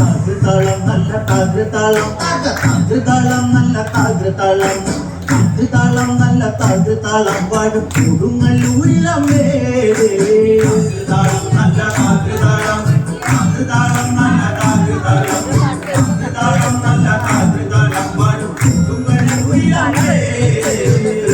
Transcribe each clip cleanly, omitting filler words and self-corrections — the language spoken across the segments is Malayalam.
താകൃതാളം നല്ല താകൃതാളം താകൃതാളം നല്ല താകൃതാളം താകൃതാളം നല്ല താകൃതാളം പാടും കൊടുങ്ങല്ലൂരിലമ്മേ താകൃതാളം നല്ല താകൃതാളം താകൃതാളം നല്ല താകൃതാളം താകൃതാളം നല്ല താകൃതാളം പാടും കൊടുങ്ങല്ലൂരിലമ്മേ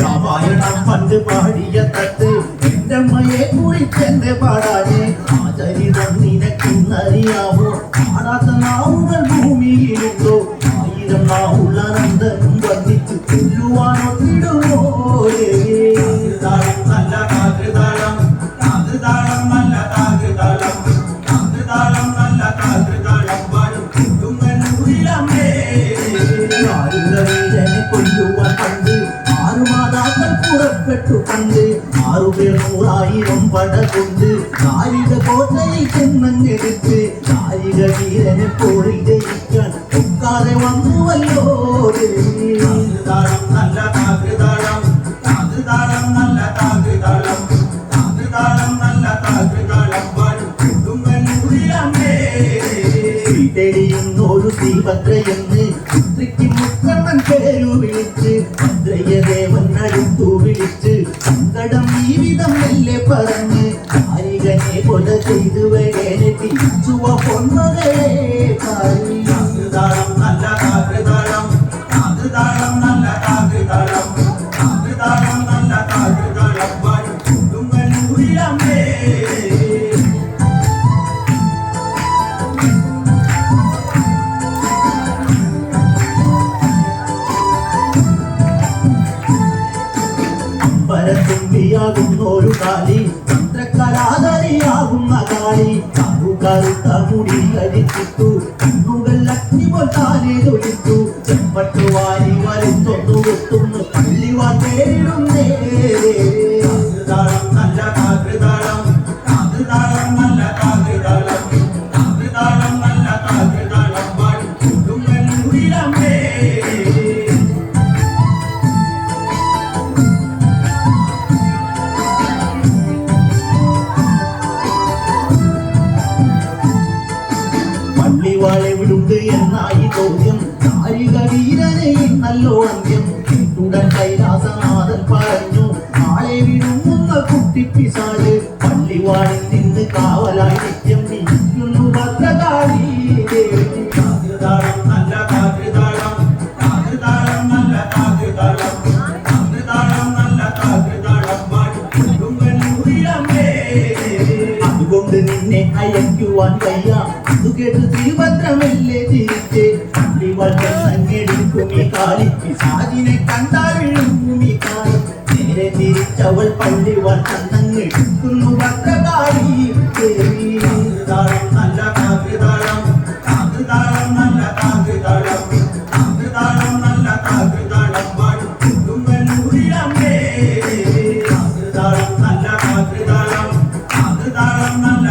രാമായണം പണ്ട് പാടിയ തട്ട് എന്റെ അമ്മയെ കുറിച്ചെന്റെ പാടാനെ ആ ചരിതം നിനക്കിന്നറിയാമോ പാടാത്ത നാവുകൾ ഭൂമിയിലുണ്ടോ ആയിരം നാവുള്ള നന്ദനും വന്നിച്ച് കൊല്ലുവാനോ തിടുമോ നല്ല താകൃതാളം താകൃതാളം നല്ല താകൃതാളം താകൃതാളം നല്ല താകൃതാളം പാടും കൊടുങ്ങല്ലൂരിലമ്മേ വീരനെ കൊല്ലുവാൻ പണ്ട് 6 മാതാക്കൾ പുറപ്പെട്ടു പണ്ട് 6 പേർ 100,000 പട കൊണ്ട് കാരിക കോട്ടയിൽ ചെന്നങ്ങെടുത്ത് കാരിക വീരനെ പോരിൽ ജയിക്കാൻ ഒക്കാതെ വന്നുവല്ലോ താകൃതാളം നല്ല താകൃതാളം താകൃതാളം നല്ല താകൃതാളം താകൃതാളം നല്ല താകൃതാളം പാടും കൊടുങ്ങല്ലൂരിലമ്മേ തെളിയുന്നൊരു ശ്രീഭദ്രയെന്ന് പുത്രിക്ക് മുക്കണ്ണൻ പേരു വിളിച്ച് ഭദ്രയദേവൻ അടുത്തു വിളിച്ച് സങ്കടം ജീവിതം മെല്ലെ പറഞ്ഞ് കാരികനെ കൊല ചെയ്തു വരേനെ തിരിച്ചുവ പൊന്നകളെ താകൃതാളം നല്ല താകൃതാളം താകൃതാളം നല്ല താകൃതാളം താകൃതാളം നല്ല താകൃതാളം പാടും കൊടുങ്ങല്ലൂരിലമ്മേ ുന്നൊരു കാളി തന്ത്രക്കലാതരിയാകുന്ന കാളി കറുത്ത മുടി കരിച്ചിട്ടു കണ്ണുകൾ അഗ്നി പോൽത്താനെ തൊഴിച്ചു ചെമ്പട്ടു വാരി വരുന്നൊന്നു വെട്ടുന്നു പള്ളിവാൻ പേരിടുന്നേ താകൃതാളം നല്ല താകൃതാളം താകൃതാളം നല്ല താകൃതാളം താകൃതാളം നല്ല താകൃതാളം പാടും കൊടുങ്ങല്ലൂരിലമ്മേ പള്ളിവാളെവിടുണ്ട് എന്നായി ചോദ്യം കാരിക വീരനെ നല്ലോ അന്ത്യം ഉടൻ കൈലാസനാഥൻ പറഞ്ഞു നാളെ വിടുങ്ങുന്ന കുട്ടിപ്പിശാല് പള്ളിവാളിൽ നിന്ന് കാവലായി നിത്യം നിൽക്കുന്നു ഭദ്രകാളി താകൃതാളം നല്ല താകൃതാളം താകൃതാളം നല്ല താകൃതാളം താകൃതാളം നല്ല താകൃതാളം പാടും കൊടുങ്ങല്ലൂരിലമ്മേ അതുകൊണ്ട് നിന്നെ അയക്കുവാൻ വയ്യ അത് കേട്ട് ശ്രീഭദ്രമല്ലേ തിരിച്ച് പള്ളിവാൾ ചെന്നങ്ങെടുക്കും ഈ കാളി പിശാചിനെ കണ്ടാൽ വിഴുങ്ങും ഈ കാളി നേരെ തിരിച്ചവൾ പള്ളിവാൾ ചെന്നങ്ങെടുക്കുന്നു ഭദ്രകാളി താകൃതാളം നല്ല താകൃതാളം താകൃതാളം നല്ല താകൃതാളം താകൃതാളം നല്ല താകൃതാളം പാടും കൊടുങ്ങല്ലൂരിലമ്മേ താകൃതാളം നല്ല താകൃതാളം താകൃതാളം നല്ല